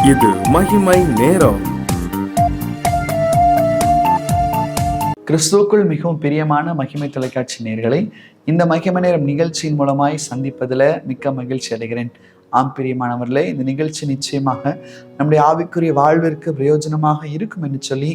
இது மகிமை நேரம். கிறிஸ்துவுக்குள் மிகவும் பிரியமான மகிமை தொலைக்காட்சி நேயர்களை இந்த மகிமை நேரம் நிகழ்ச்சியின் மூலமாய் சந்திப்பதில் மிக்க மகிழ்ச்சி அடைகிறேன். பிரியமானவர்களே, இந்த நிகழ்ச்சி நிச்சயமாக நம்முடைய ஆவிக்குரிய வாழ்விற்கு பிரயோஜனமாக இருக்கும் என்று சொல்லி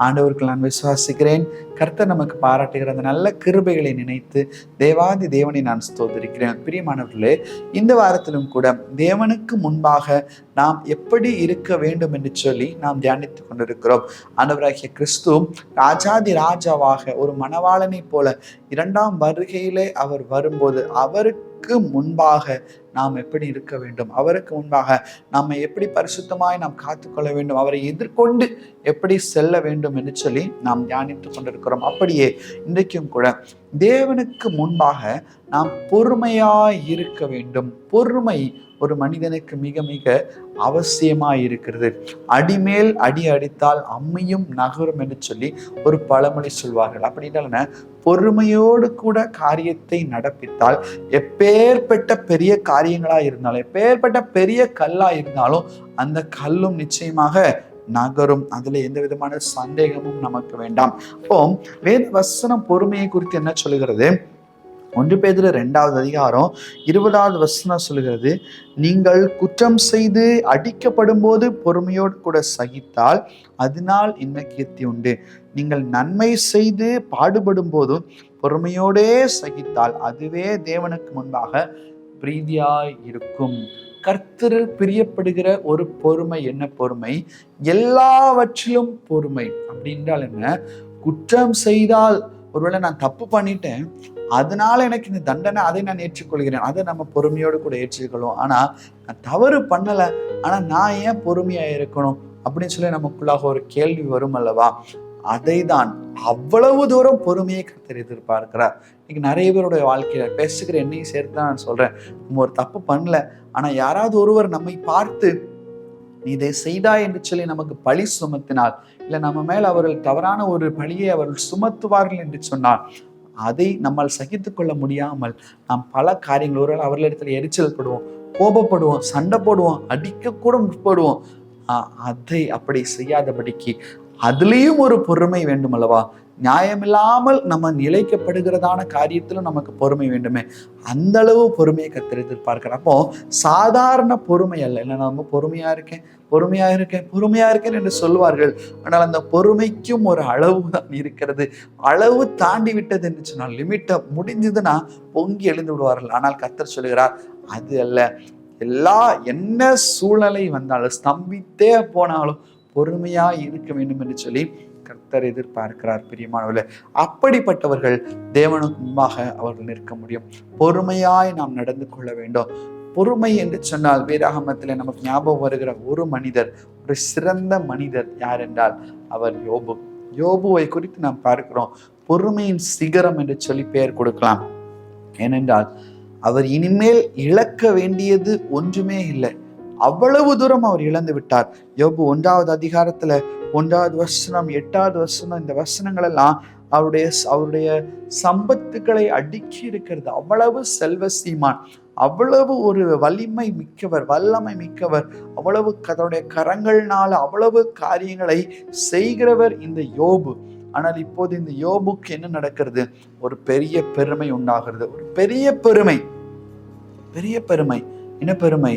ஆண்டவருக்கு நான் விசுவாசிக்கிறேன். கர்த்தர் நமக்கு பாராட்டுகிற அந்த நல்ல கிருபைகளை நினைத்து தேவாதி தேவனை நான் ஸ்தோத்திரிக்கிறேன். பிரியமானவர்களே, இந்த வாரத்திலும் கூட தேவனுக்கு முன்பாக நாம் எப்படி இருக்க வேண்டும் என்று சொல்லி நாம் தியானித்துக் கொண்டிருக்கிறோம். ஆண்டவராகிய கிறிஸ்து ராஜாதி ராஜாவாக ஒரு மணவாளனை போல இரண்டாம் வருகையிலே அவர் வரும்போது அவருக்கு முன்பாக நாம் எப்படி இருக்க வேண்டும், அவருக்கு முன்பாக நாம் எப்படி பரிசுத்தமாய் நாம் காத்துக்கொள்ள வேண்டும், அவரை எதிர்கொண்டு எப்படி செல்ல வேண்டும் என்று சொல்லி நாம் தியானித்துக் கொண்டிருக்கிறோம். அப்படியே இன்றைக்கும் கூட தேவனுக்கு முன்பாக நாம் பொறுமையாய் இருக்க வேண்டும். பொறுமை ஒரு மனிதனுக்கு மிக மிக அவசியமாய் இருக்கிறது. அடிமேல் அடி அடித்தால் அம்மியும் நகரும் என்று சொல்லி ஒரு பழமொழி சொல்வார்கள். அப்படின்னா பொறுமையோடு கூட காரியத்தை நடப்பித்தால் எப்பேற்பட்ட பெரிய காரியங்களா இருந்தாலும், எப்பேற்பட்ட பெரிய கல்லா இருந்தாலும் அந்த கல்லும் நிச்சயமாக நகரும். அதுல எந்த விதமான சந்தேகமும் நமக்கு வேண்டாம். அப்போ வேத வசனம் பொறுமையை குறித்து என்ன சொல்லுகிறது? 1 பேதுரு 2வது அதிகாரம் 20வது வசனம் சொல்லுகிறது, நீங்கள் குற்றம் செய்து அடிக்கப்படும் போது பொறுமையோடு கூட சகித்தால் அதனால் இன்ன கீர்த்தி உண்டு. நீங்கள் நன்மை செய்து பாடுபடும் போதும் பொறுமையோடே சகித்தால் அதுவே தேவனுக்கு முன்பாக பிரீதியாய் இருக்கும். கர்த்தர் பிரியப்படுகிற ஒரு பொறுமை என்ன பொறுமை? எல்லாவற்றிலும் பொறுமை. அப்படின்றால் என்ன? குற்றம் செய்தால், ஒருவேளை நான் தப்பு பண்ணிட்டேன், அதனால எனக்கு இந்த தண்டனை, அதை நான் ஏற்றுக்கொள்கிறேன், அதை நம்ம பொறுமையோடு கூட ஏற்றுக்கொள்வோம். ஆனா நான் தவறு பண்ணலை, ஆனா நான் ஏன் பொறுமையா இருக்கணும் அப்படின்னு சொல்லி நமக்குள்ளாக ஒரு கேள்வி வரும் அல்லவா? அதை தான் அவ்வளவு தூரம் பொறுமையை கர்த்தர் எதிர்பார்க்கிறார். இன்னைக்கு நிறைய பேருடைய வாழ்க்கையில பேசுகிற என்னையும் சேர்த்து தான் நான் சொல்றேன். நம்ம ஒரு தப்பு பண்ணல, ஆனா யாராவது ஒருவர் நம்மை பார்த்து நீ இதை செய்தாய் என்று சொல்லி நமக்கு பழி சுமத்தினால், இல்லை நம்ம மேல் அவர்கள் தவறான ஒரு பழியை அவர்கள் சுமத்துவார்கள் என்று சொன்னால், அதை நம்மால் சகித்து கொள்ள முடியாமல் நாம் பல காரியங்கள், ஒரு அவர்களிடத்துல எரிச்சல் படுவோம், கோபப்படுவோம், சண்டை போடுவோம், அடிக்க கூட முற்படுவோம். அதை அப்படி செய்யாதபடிக்கு அதுலேயும் ஒரு பொறுமை வேண்டும் அல்லவா? நியாயமில்லாமல் நம்ம நிலைக்கப்படுகிறதான காரியத்திலும் நமக்கு பொறுமை வேண்டுமே, அந்த அளவு பொறுமையை கர்த்தர் எதிர்பார்க்கிறேன். அப்போ சாதாரண பொறுமை அல்ல. இல்லை நம்ம பொறுமையா இருக்கேன் என்று சொல்லுவார்கள். ஆனால் அந்த பொறுமைக்கும் ஒரு அளவு தான் இருக்கிறது. அளவு தாண்டி விட்டது என்று சொன்னால், லிமிட்டை முடிஞ்சதுன்னா பொங்கி எழுந்து விடுவார்கள். ஆனால் கர்த்தர் சொல்லுகிறார், அது அல்ல. என்ன சூழ்நிலை வந்தாலும், ஸ்தம்பித்தே போனாலும் பொறுமையா இருக்க வேண்டும் என்று சொல்லி கர்த்தர் எதிர்பார்க்கிறார். பிரியமானவர்களே, அப்படிப்பட்டவர்கள் தேவனுக்கு முன்பாக அவர்கள் நிற்க முடியும். பொறுமையாய் நாம் நடந்து கொள்ள வேண்டும். பொறுமை என்று சொன்னால் வேதாகமத்திலே நமக்கு ஞாபகம் வருகிற ஒரு மனிதர், ஒரு சிறந்த மனிதர் யார் என்றால் அவர் யோபு. யோபுவை குறித்து நாம் பார்க்கிறோம். பொறுமையின் சிகரம் என்று சொல்லி பெயர் கொடுக்கலாம். ஏனென்றால் அவர் இனிமேல் இழக்க வேண்டியது ஒன்றுமே இல்லை. அவ்வளவு தூரம் அவர் இழந்து விட்டார். யோபு 1வது அதிகாரத்துல 1வது வசனம் 8வது வசனம், இந்த வசனங்கள் எல்லாம் அவருடைய சம்பத்துக்களை அடுக்கி இருக்கிறது. அவ்வளவு செல்வ சீமான், அவ்வளவு ஒரு வலிமை மிக்கவர், வல்லமை மிக்கவர், அவ்வளவு அதனுடைய கரங்கள்னால அவ்வளவு காரியங்களை செய்கிறவர் இந்த யோபு. ஆனால் இப்போது இந்த யோபுக்கு என்ன நடக்கிறது? ஒரு பெரிய பெருமை உண்டாகிறது. ஒரு பெரிய பெருமை. என்ன பெருமை?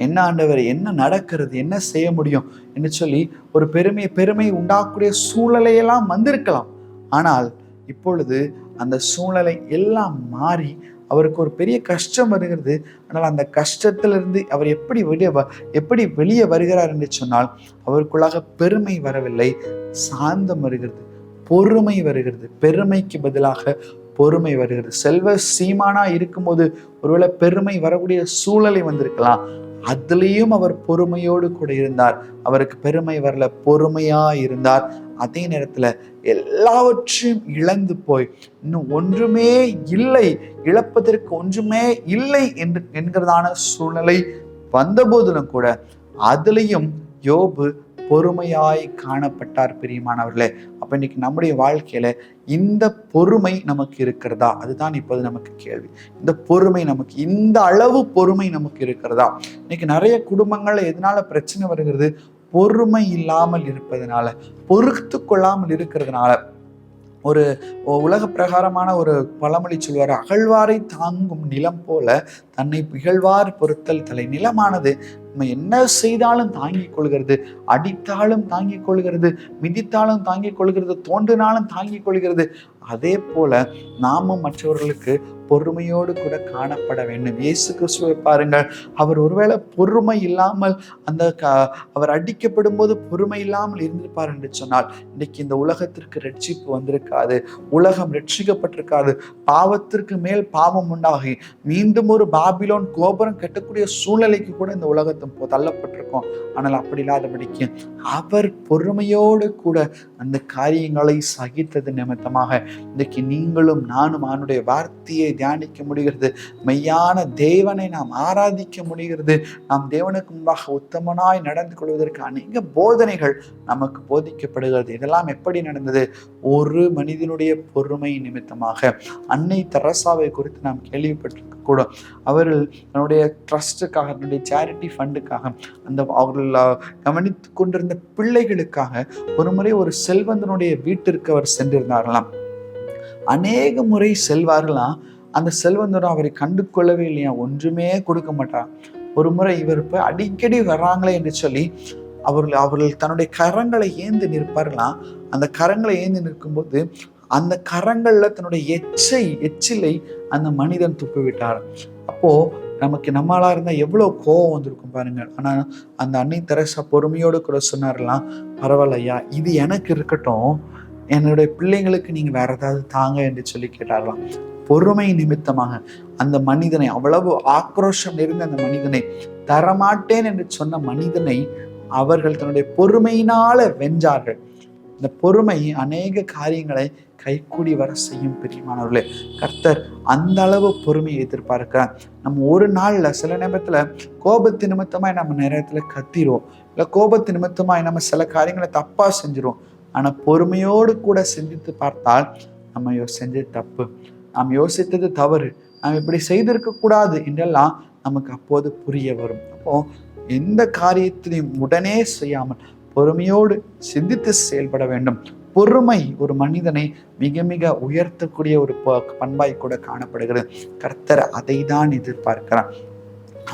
என்ன ஆண்டவர், என்ன நடக்கிறது, என்ன செய்ய முடியும் என்று சொல்லி ஒரு பெருமை உண்டாகக்கூடிய சூழ்நிலையெல்லாம் வந்திருக்கலாம். ஆனால் இப்பொழுது அந்த சூழ்நிலை எல்லாம் மாறி அவருக்கு ஒரு பெரிய கஷ்டம் வருகிறது. ஆனால் அந்த கஷ்டத்திலிருந்து அவர் எப்படி வெளியே வருகிறார் என்று சொன்னால், அவருக்குள்ளாக பெருமை வரவில்லை, சாந்தம் வருகிறது, பொறுமை வருகிறது. பெருமைக்கு பதிலாக பொறுமை வருகிறது. செல்வ சீமானா இருக்கும்போது ஒருவேளை பெருமை வரக்கூடிய சூழலை வந்திருக்கலாம். அதுலேயும் அவர் பொறுமையோடு கூட இருந்தார். அவருக்கு பெருமை வரல, பொறுமையா இருந்தார். அதே நேரத்துல எல்லாவற்றையும் இழந்து போய் இன்னும் ஒன்றுமே இல்லை, இழப்பதற்கு ஒன்றுமே இல்லை என்கிறதான சூழ்நிலை வந்த போதிலும் கூட அதுலேயும் யோபு பொறுமையாய் காணப்பட்டார் பிரியமானவர்களே. அப்ப இன்னைக்கு நம்முடைய வாழ்க்கையில இந்த பொறுமை நமக்கு இருக்கிறதா? அதுதான் இப்போது நமக்கு கேள்வி. இந்த பொறுமை நமக்கு, இந்த அளவு பொறுமை நமக்கு இருக்கிறதா? இன்னைக்கு நிறைய குடும்பங்கள்ல எதனால பிரச்சனை வருகிறது? பொறுமை இல்லாமல் இருப்பதனால, பொறுத்து கொள்ளாமல் இருக்கிறதுனால. ஒரு உலக பிரகாரமான ஒரு பழமொழி சொல்வார், அகழ்வாரை தாங்கும் நிலம் போல தன்னை பிகழ்வார் பொறுத்தல் தலை. நிலமானது நம்ம என்ன செய்தாலும் தாங்கிக் கொள்கிறது, அடித்தாலும் தாங்கிக் கொள்கிறது, மிதித்தாலும் தாங்கிக் கொள்கிறது, தோன்றினாலும் தாங்கிக் கொள்கிறது. அதே போல நாமும் மற்றவர்களுக்கு பொறுமையோடு கூட காணப்பட வேண்டும். இயேசு கிறிஸ்துவை பாருங்கள், அவர் ஒருவேளை பொறுமை இல்லாமல் அவர் அடிக்கப்படும் போது பொறுமை இல்லாமல் இருந்திருப்பார் என்று சொன்னால் இன்னைக்கு இந்த உலகத்திற்கு ரட்சிப்பு வந்திருக்காது, உலகம் ரட்சிக்கப்பட்டிருக்காது. பாவத்திற்கு மேல் பாவம் உண்டாகி மீண்டும் ஒரு பாபிலோன் கோபுரம் கட்டக்கூடிய சூழ்நிலைக்கு கூட இந்த உலகத்தை தள்ளப்பட்டிருக்கோம். ஆனால் அப்படி இல்லாதபடிக்கு அவர் பொறுமையோடு கூட அந்த காரியங்களை சகித்தது நிமித்தமாக இன்றைக்கு நீங்களும் நானும் அவனுடைய வார்த்தையை தியானிக்க முடிகிறது. மெய்யான தேவனை நாம் ஆராதிக்க முடிகிறது. நாம் தேவனுக்கு முன்பாக உத்தமனாய் நடந்து கொள்வதற்கு அநேக போதனைகள் நமக்கு போதிக்கப்படுகிறது. இதெல்லாம் எப்படி நடந்தது? ஒரு மனிதனுடைய பொறுமை நிமித்தமாக. அன்னை தெரசாவை குறித்து நாம் கேள்விப்பட்டிருக்க கூடும். அவர்கள் தன்னுடைய ட்ரஸ்டுக்காக, தன்னுடைய சேரிட்டி ஃபண்டுக்காக, அந்த அவர்கள் கவனித்து கொண்டிருந்த பிள்ளைகளுக்காக ஒரு முறை ஒரு செல்வந்தனுடைய வீட்டிற்கு அவர் சென்றிருந்தார்களாம். அநேக முறை செல்வார்களாம். அந்த செல்வந்தரும் அவரை கண்டு கொள்ளவே இல்லையா, ஒன்றுமே கொடுக்க மாட்டார். ஒரு முறை இவர் இப்ப அடிக்கடி வர்றாங்களே என்று சொல்லி அவர்கள் தன்னுடைய கரங்களை ஏந்தி நிற்பார்களாம். அந்த கரங்களை ஏந்தி நிற்கும்போது அந்த கரங்கள்ல தன்னுடைய எச்சிலை அந்த மனிதன் துப்பி விட்டார். அப்போ நமக்கு நம்மளா இருந்தா எவ்வளவு கோபம் வந்திருக்கும் பாருங்க. ஆனா அந்த அன்னை தெரசா பொறுமையோடு கூட சொன்னார்களாம், பரவாயில்லையா, இது எனக்கு இருக்கட்டும், என்னுடைய பிள்ளைங்களுக்கு நீங்க வேற ஏதாவது தாங்க என்று சொல்லி கேட்டார்களாம். பொறுமை நிமித்தமாக அந்த மனிதனை, அவ்வளவு ஆக்ரோஷம் இருந்த அந்த மனிதனை, தரமாட்டேன் என்று சொன்ன மனிதனை அவர்கள் தன்னுடைய பொறுமையினால வென்றார்கள். இந்த பொறுமை அநேக காரியங்களை கைக்கூடி வர செய்யும் பிரியமானவர்களே. கர்த்தர் அந்த அளவு பொறுமையை எதிர்பார்க்கிறார். நம்ம ஒரு நாள்ல சில நேரத்துல கோபத்து நிமித்தமாய் நம்ம நேரத்துல கத்திடுவோம், இல்ல கோபத்து நிமித்தமாய் நம்ம சில காரியங்களை தப்பா செஞ்சிருவோம். ஆனா பொறுமையோடு கூட சிந்தித்து பார்த்தால் நம்ம செஞ்சது தப்பு, நாம் யோசித்தது தவறு, நாம் இப்படி செய்திருக்க கூடாது என்றெல்லாம் நமக்கு அப்போது புரிய வரும். அப்போ எந்த காரியத்திலையும் உடனே செய்யாமல் பொறுமையோடு சிந்தித்து செயல்பட வேண்டும். பொறுமை ஒரு மனிதனை மிக மிக உயர்த்தக்கூடிய ஒரு பண்பாய் கூட காணப்படுகிறது. கர்த்தர் அதை தான் எதிர்பார்க்கிறார்.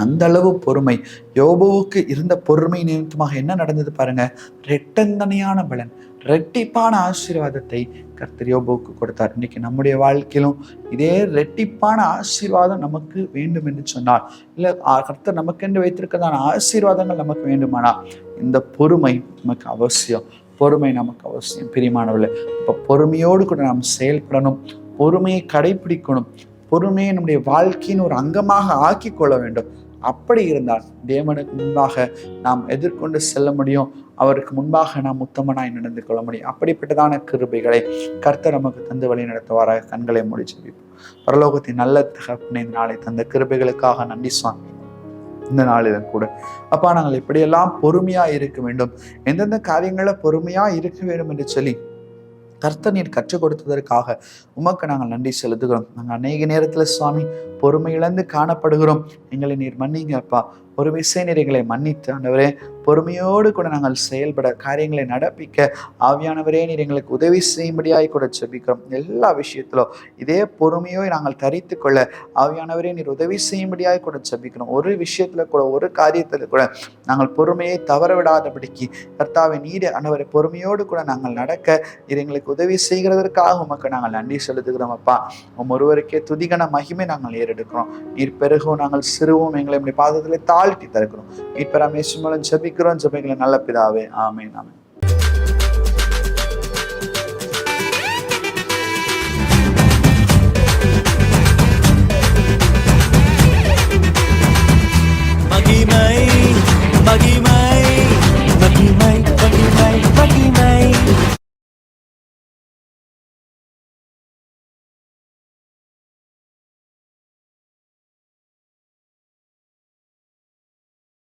அந்த அளவு பொறுமை யோபுவுக்கு இருந்த பொறுமை நிமித்தமாக என்ன நடந்தது பாருங்க. ரெட்டந்தனையான பலன், ரெட்டிப்பான ஆசீர்வாதத்தை கர்த்தர் யோபுவுக்கு கொடுத்தார். இன்னைக்கு நம்முடைய வாழ்க்கையிலும் இதே ரெட்டிப்பான ஆசீர்வாதம் நமக்கு வேண்டும் என்று சொன்னார், இல்ல கர்த்தர் நமக்கென்று வைத்திருக்கிறதான ஆசீர்வாதங்கள் நமக்கு வேண்டுமானால் இந்த பொறுமை நமக்கு அவசியம். பொறுமை நமக்கு அவசியம் பிரியமானவர்களே. இப்ப பொறுமையோடு கூட நாம் செயல்படணும், பொறுமையை கடைபிடிக்கணும், பொறுமையை நம்முடைய வாழ்க்கையின் ஒரு அங்கமாக ஆக்கி கொள்ள வேண்டும். அப்படி இருந்தால் தேவனுக்கு முன்பாக நாம் எதிர்கொண்டு செல்ல முடியும், அவருக்கு முன்பாக நாம் உத்தமனாய் நடந்து கொள்ள முடியும். அப்படிப்பட்டதான கிருபைகளை கர்த்தர் நமக்கு தந்து வழி நடத்துவாராக. கண்களை மூடி ஜெபிப்போம். பரலோகத்தின் நல்ல தகப்பனே, இந்த நாளை தந்த கிருபைகளுக்காக நன்றி சுவாமி. இந்த நாளிலும் கூட அப்பா, நாங்கள் இப்படியெல்லாம் பொறுமையா இருக்க வேண்டும், எந்தெந்த காரியங்கள்ல பொறுமையா இருக்க வேண்டும் என்று சொல்லி கர்த்தர் நீர் கற்றுக் கொடுத்ததற்காக உமக்கு நாங்கள் நன்றி செலுத்துகிறோம். நாங்கள் அநேக நேரத்துல சுவாமி பொறுமை இழந்து காணப்படுகிறோம். எங்களை நீர் மன்னிங்க அப்பா. ஒரு விஷயம் நீர் எங்களை மன்னித்து ஆண்டவரே, பொறுமையோடு கூட நாங்கள் செயல்பட, காரியங்களை நடப்பிக்க ஆவியானவரே நீர் எங்களுக்கு உதவி செய்யும்படியாய் கூட ஜெபிக்கிறோம். எல்லா விஷயத்திலும் இதே பொறுமையோ நாங்கள் தரித்து கொள்ள ஆவியானவரே நீர் உதவி செய்யும்படியாய் கூட ஜெபிக்கிறோம். ஒரு விஷயத்துல கூட, ஒரு காரியத்துல கூட நாங்கள் பொறுமையை தவற விடாதபடிக்கு கர்த்தாவை நீர் ஆண்டவரை பொறுமையோடு கூட நாங்கள் நடக்க நீர் எங்களுக்கு உதவி செய்கிறதற்காக உமக்கு நாங்கள் நன்றி செலுத்துகிறோம் அப்பா. ஒருவருக்கே துதிகன மகிமை நாங்கள் ஏறெடுக்கிறோம். நீர் பெருகவும் நாங்கள் சிறுவும் எங்களை இப்படி பாதத்திலே தாழ்த்தி தருக்கிறோம். மீட்பராம் இயேசு மூலம் ஜெபிக்கிறோம். ஜெபங்களை நல்ல பிதாவே, ஆமென் ஆமென். மகிமை மகிமை